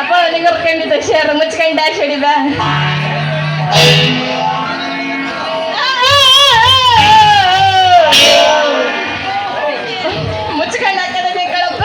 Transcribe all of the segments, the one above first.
ಅಪ್ಪ ನಿಂಗೆ ಕಂಡಿದ್ದ ಶೇರ್ ಮುಚ್ಕೊಂಡು ಡ್ಯಾಶ್ ಹಿಡಿದ ಮುಚ್ಕೊಂಡು ಆ ಕಡೆ ಕಳಪ್ಪ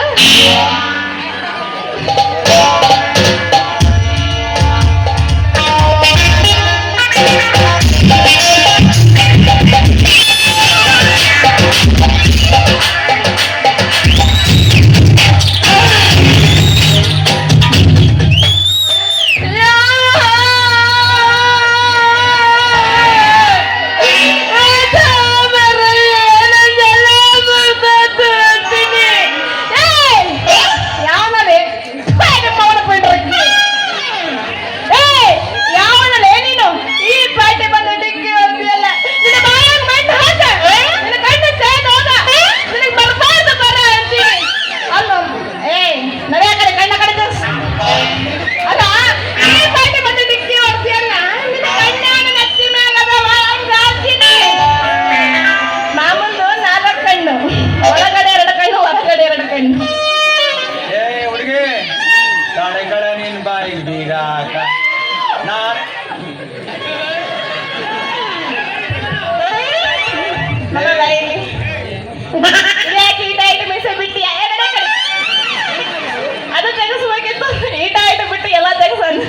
ಅದು ತೆಗೆಸ್ಬೇಕಿತ್ತು ಈಟ ಐಟ ಬಿಟ್ಟು ಎಲ್ಲ ತೆಗೆಸಲ್ಲ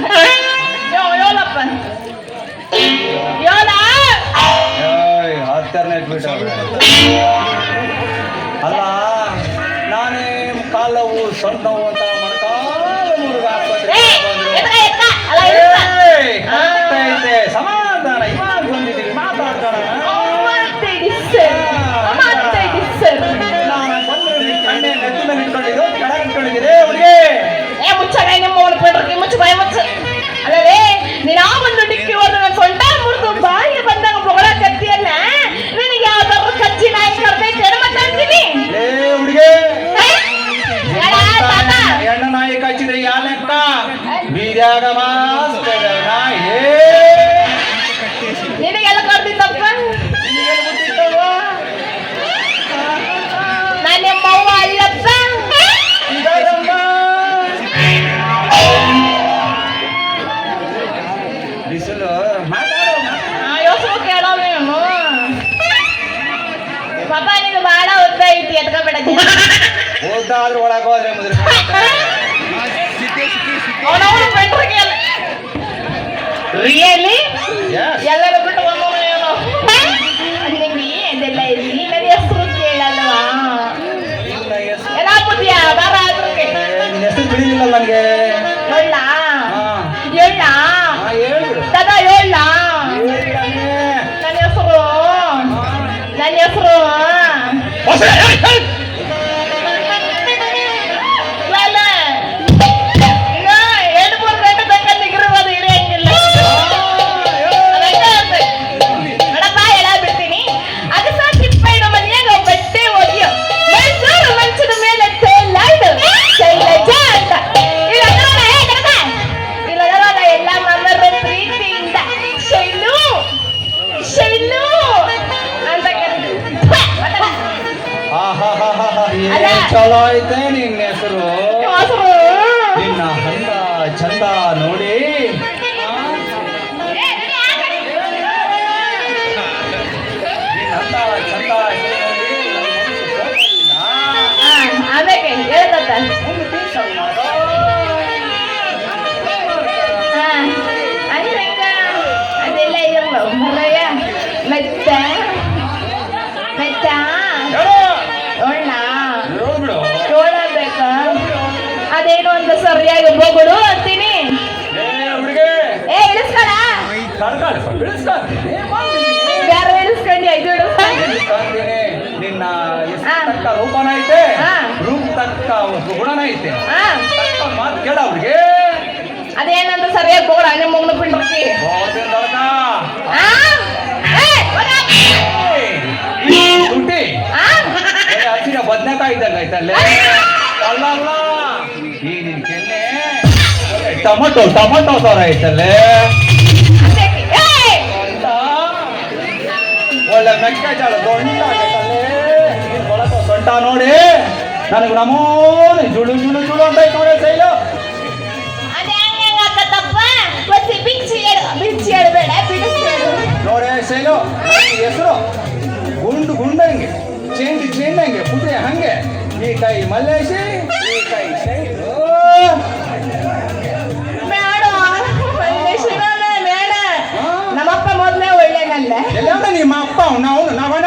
ಯೋಲಪ್ಪ ಯೋಲ ಅಲ್ಲ ನಾನೇ ಕಾಲವು ಸಣ್ಣವು ಅಂತ ಮಣಕಾಲ ಮುರುಗ ಸಮಾಧಾನ ಇವಾಗ ಬಂದಿದ್ದೀವಿ ಮಾತಾಡ್ತಾರ ಕಣ್ಣೆ ನೆತ್ತಿ ಮೇಲೆ ಇಟ್ಕೊಂಡಿದ್ದು ಕೆಳ ಇಟ್ಕೊಂಡಿದ್ದೀರಿ ಹುಡುಗಿ ಮುಚ್ಚ ಮುಚ್ಚ ಬಾಯಿ ಮುಚ್ಚ ಅಲ್ಲೇ ನೀನ್ ಆ ಒಂದು ಡಿಕ್ಕಿ ಹೋದ್ರೆ ನನ್ನ ಸೊಂಟ ಮುರಿದು ಬಾಯಿಗೆ ಬಂದಾಗ ಬೊಗಳ ಕತ್ತಿಯನ್ನ ನಿನಗೆ ಯಾವ್ದಾದ್ರು ಕಚ್ಚಿ ನಾಯಿ ಕರ್ಬೇಕು ಏನು ಮಾತಾಡ್ತೀನಿ ಹುಡುಗಿ ಹೆಣ್ಣ ನಾಯಿ ಕಚ್ಚಿದ್ರೆ ಯಾ ಲೆಕ್ಕ ಬೀದ್ಯಾಗ ನಾಯಿ ನಿನಗೆಲ್ಲ ಕರ್ದಿದ್ದಪ್ಪ ನಾನು ನಿಮ್ಮವ್ವ ಅಲ್ಲಪ್ಪ ಬಿಸಿಲು ಯೋಸು ಕೇಳೋ ನೀವು ಪಾಪ ನಿಂಗೆ ಬಹಳ ಉದ್ದ ಐತಿ ಎತ್ಕೊಬೇಡ ಓದಾದ್ರೂ ಒಳಗೆ ಹೋದ್ರೆ ಅವನವನು ಬೆಟ್ರಿಗೆ ರಿಯಲಿ ಎಲ್ಲರೂ ಬಿಟ್ಟು ಒಂದೊಂದು ಏನೋ ನಿಂಗೆ ಇದೆಲ್ಲ ಇರಲಿ ನನ್ನ ಹೆಸರು ಕೇಳಲ್ವಾ ಎಲ್ಲ ಬುದ್ಧಿಯಾ ಬಾರ ಹೆಸರು ಬಿಡಿಲಿಲ್ಲ ನನಗೆ ಹೇಳ ಹೇಳ ದಾದಾ ಹೇಳ ನನ್ನ ಹೆಸರು ಶೈಲಜಾ ಚಲೋ ಐತೆ ನಿನ್ನ ಹೆಸರು. ಹೆಸರು ನಿನ್ನ ಹಂದ ಚಂದ ನೋಡಿ ನಿನ್ನ ಹಂದ ಚಂದ ಹೆಸರು ನೋಡಿ ಅದಕ್ಕೆ ಹೇಳ್ತತ್ತ ಅಂದ್ರಂಗ ಅದೆಲ್ಲ ಇರಲ್ಲ ಮರಯ್ಯ ಮೆತ್ತ ಮೆತ್ತ ಒಳ್ಳ ನೋಡಬೇಕ ಅದೇನು ಅಂತ ಸರಿಯಾಗಿ ಬೊಗಳು ಅಂತೀನಿ. ಏ ಇಳಿಸ್ಕೊಳ ಯಾರು ಇಳಿಸ್ಕೊಂಡಿ ಐದು ನಿನ್ನ ತಕ್ಕ ರೂಪನ ಐತೆ, ಹಾ. ರೂಪ ತಕ್ಕ ಗುಣನ ಐತೆ. ಹಾ ಮಾತು ಕೇಳ ಅವ್ರಿಗೆ ಅದೇನಂತ ಸರಿಯಾಗಿ ಬೊಗಳ ನಿಮ್ಮ ಮಗನ ಪಿಂಡ್ರಕ್ಕೆ ದುಡ್ಡಿ ಹಸಿನ ಬದ್ನೆಕಾಯಿ ಇದ್ದಂಗ ಐತಲ್ಲೇ. ಅಲ್ಲ ಅಲ್ಲ ಈ ನಿನ್ ಕೆನ್ನೆ ಟೊಮೊಟೊ ಟೊಮೊಟೊ ತರ ಐತಲ್ಲೇ. ಒಳ್ಳೆ ಮೆಕ್ಕೆಜೋಳ ದೊಡ್ಡಾಗೈತಲ್ಲೇ. ಸೊಂಟ ನೋಡಿ ನನಗೆ ನಮೂನಿ ಜುಳು ಜುಳು ಜುಳು ಅಂತ ಐತೆ ನೋಡಿ ಶೈಲು. ಬಿಚ್ಚಿ ಹೇಳ್ಬೇಡ ಬಿಡಿಸ್ಬೇಡು ನೋಡೇ ಶೈಲು ಹೆಸರು ಗುಂಡು ಗುಂಡಂಗೆ ಚೇಂಡಿ ಚೇಂಡಂಗೆ ಪುಟ್ರೆ ಹಂಗೆ ಈ ಕೈ ಮಲ್ಲೇಶಿ ಈ ಕೈ ಶೈಲು. ಬೇಡ ಬೇಡ ನಮ್ಮಪ್ಪ ಮೊದ್ಲೇ ಒಳ್ಳೆನಲ್ಲ. ಎಲ್ಲ ನಿಮ್ಮ ಅಪ್ಪ ನಾವು ನಾವನ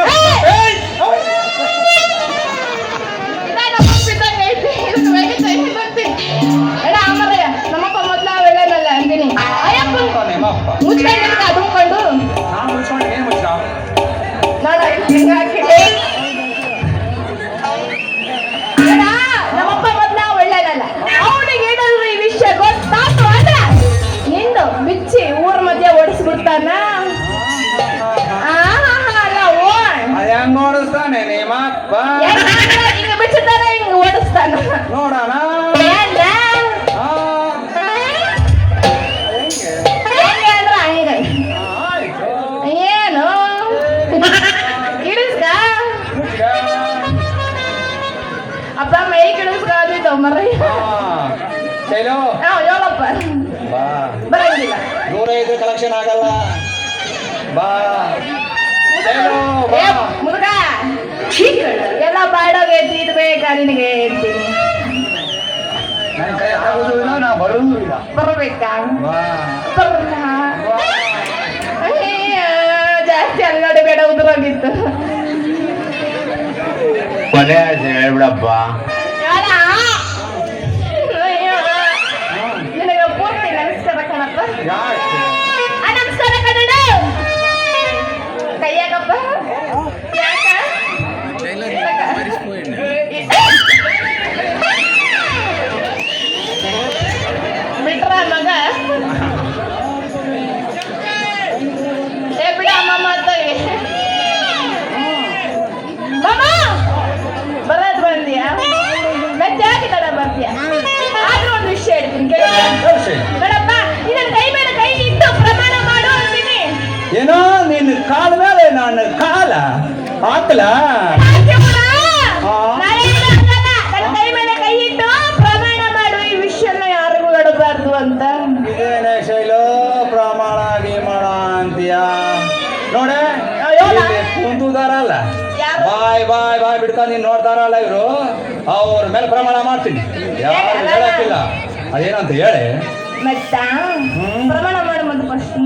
ನಮ್ಮಪ್ಪ ಮೊದ್ಲ ಒಳ್ಳೆನಲ್ಲ ಅಂದಿನಿ. ನಿಮ್ಮ ಅಪ್ಪ ಮುಚ್ಕೊಂಡು ಅದುಕೊಂಡು ನಾನು ಮುಚ್ಕೊಂಡು ಏನು ಮುಚ್ಚ ನೋಡ ನಮ್ಮಪ್ಪ ಮೊದ್ಲ ಒಳ್ಳೇದಲ್ಲ. ಅವನಿಗೆ ಏನಾದ್ರು ಈ ವಿಷಯ ಗೊತ್ತಾತು ಅಂದ್ರ ನಿಂದು ಬಿಚ್ಚಿ ಊರ್ ಮಧ್ಯೆ ಓಡಿಸ್ಬಿಡ್ತಾನ. ಅಲ್ಲ ಅದು ಹೆಂಗ್ ಓಡಿಸ್ತಾನೆ ನಿಮ್ಮ ಅಪ್ಪ ಹಿಂಗ ಬಿಚ್ಚತಾನ ಹಿಂಗ ಓಡಿಸ್ತಾನ ನೋಡೋಣ. ಹೆಂಗೆ ಅಂದ್ರ ಹಂಗ ಏನು ಇಳಿಸ್ಕ ಅಪ್ಪ ಮೈ ಕಿಳಿಸ್ಕಾದಿತ್ತು ಮರ್ರಿ. ಶೈಲು ಹೇಳಪ್ಪ ಬಾ ಬರಂಗಿಲ್ಲ. ದೂರ ಇದ್ರೆ ಕಲೆಕ್ಷನ್ ಆಗಲ್ಲ. ಬಾ ಶೈಲು ಬಾ. ಮುದುಕ ಎಲ್ಲ ಬಾಡೋಗೈತಿ ಇದು ಬೇಕಾ ನಿನಗೆ ಅಂತೀನಿ. ನನ್ನ ಕೈ ಆಗೋದಿಲ್ಲ ನಾ ಬರೋದಿಲ್ಲ. ಬರ್ಬೇಕಾ ಬಾ ಬರಲ್ಲ. ಜಾಸ್ತಿ ಅಲ್ಲಾಡಿ ಬೇಡ ಉದುರೋಗಿತ್ತು. ಕೊನೆ ಹೇಳ್ಬಿಡಪ್ಪ. ನಿನಗೆ ಪೂರ್ತಿ ನಮಸ್ಕಾರ ಕಣಪ್ಪ. ಯಾಕೆ ನಮಸ್ಕಾರ ಕನ್ನಡ ಕೈಯಾಗಪ್ಪ ಯಾಕ ಬಿಟ್ರ ಮಗ ಏ ಬಿಡ ಅಮ್ಮ ಮಾತಾಡಿ ಮಾಮ ಬರೋದು ಬಂದಿಯಾ ಮತ್ತೆ ಯಾಕೆ ತಡ ಬರ್ತೀಯಾ? ಆದ್ರೂ ಒಂದು ವಿಷಯ ಹೇಳ್ತೀನಿ ಬೇಡಪ್ಪ ಇದನ್ನ ಕೈ ಮೇಲೆ ಕೈ ಇಟ್ಟು ಪ್ರಮಾಣ ಮಾಡು ಅಂತೀನಿ. ಏನೋ ನಿನ್ನ ಕಾಲ ಮೇಲೆ ನಾನು ಕಾಲ ಹಾಕಲ. ನನ್ನ ಕೈ ಮೇಲೆ ಕೈ ಇಟ್ಟು ಪ್ರಮಾಣ ಮಾಡು ಈ ವಿಷಯನ ಯಾರಿಗೂ ಹೇಳಬಾರ್ದು ಅಂತ. ಇದೇನೆ ಶೈಲು ಪ್ರಮಾಣ ಗೀಮಾಣ ಅಂತೀಯ ನೋಡೆ ಕುಂತುದಾರಲ್ಲ ಯಾರು? ಬಾಯ್ ಬಾಯ್ ಬಾಯ್ ಬಿಡ್ಕೊಂಡು ನೀನ್ ನೋಡ್ತಾರಲ್ಲ ಇವರು ಅವ್ರ ಮೇಲೆ ಪ್ರಮಾಣ ಮಾಡ್ತೀನಿ. ಯಾರು ಹೇಳಕ್ಕಿಲ್ಲ ಅದೇನಂತ ಹೇಳಿ ಮತ್ತ ಪ್ರಮಾಣ ಮಾಡು ಮತ್ತೆ ಫಸ್ಟ್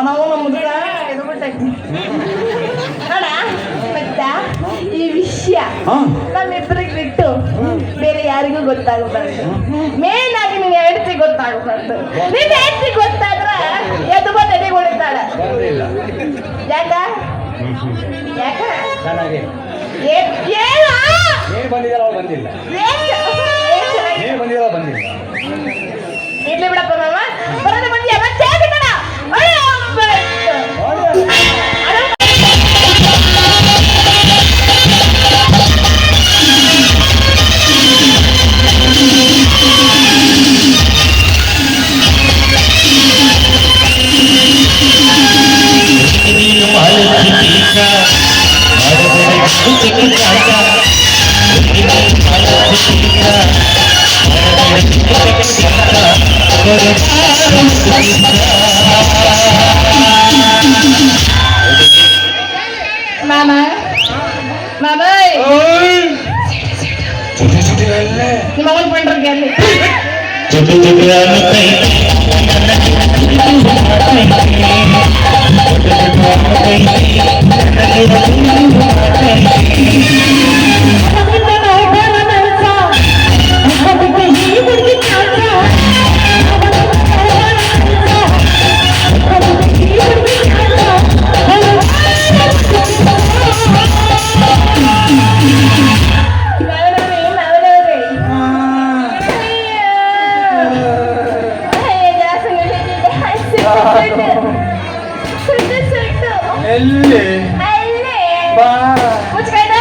ನಾವು ನಮ್ಮ ಮುದುಕ ಇದು ಬಿಟ್ಟೈತಿ ನೋಡ. ಮತ್ತ ಈ ವಿಷಯ ನಮ್ಮಿಬ್ಬರಿಗೆ ಬಿಟ್ಟು ಬೇರೆ ಯಾರಿಗೂ ಗೊತ್ತಾಗಬಾರ್ದು. ಮೇನ್ ಆಗಿ ನಿನ್ ಹೆಂಡತಿ ಗೊತ್ತಾಗಬಾರ್ದು. ನಿನ್ ಹೆಂಡತಿ ಗೊತ್ತಾದ್ರ ಎದ್ದು ಬಂದು ಎದೆ ಹೊಡಿತಾಳ. ಬಂದಿಲ್ಲ ಯಾಕ ಯಾಕ ಚೆನ್ನಾಗಿ ಏನ ನೀನು ಬಂದಿದ್ದಾರ ಅವ್ರು ಬಂದಿಲ್ಲ. ನೀನು ಬಂದಿದ್ದಾರ ಬಂದಿಲ್ಲ. ಇರ್ಲಿ ಬಿಡಪ್ಪ ಮಾಮ ಬರೋದು ಬಂದಿಯ ಮತ್ತೆ ಬಿಡಣ. ಮಾಲತಿ ಮಾಮ ಮಾಮ ನಿಮ್ಮ ಅವನ ಪಂಡ್ರಿಗೆ ಅಲ್ಲಿ ಎಲ್ಲಿ ಬಾ ಮುಚ್ಚಿದ